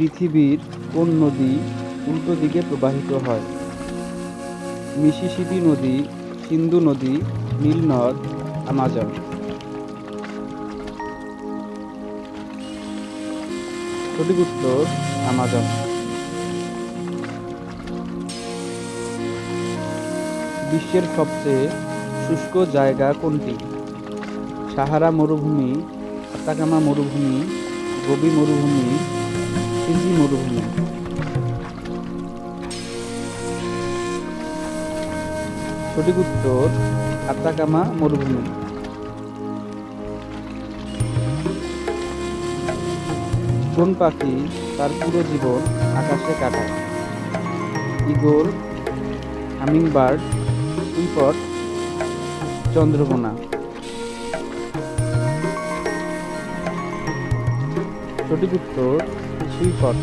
পৃথিবীর কোন নদী উল্টো দিকে প্রবাহিত হয়? মিসিসিপি নদী, সিন্ধু নদী, নীল নদ, আমাজন। সঠিক উত্তর আমাজন। বিশ্বের সবচেয়ে শুষ্ক জায়গা কোনটি? সাহারা মরুভূমি, আতাকামা মরুভূমি, গোবি মরুভূমি, সিন্ধি মরুভূমি। সঠিক উত্তর আতাকামা মরুভূমি। কোন পাখি তার পুরো জীবন আকাশে কাটায়? Eagle, hummingbird, Swift, Chandrakona. সঠিক উত্তর সুইফট।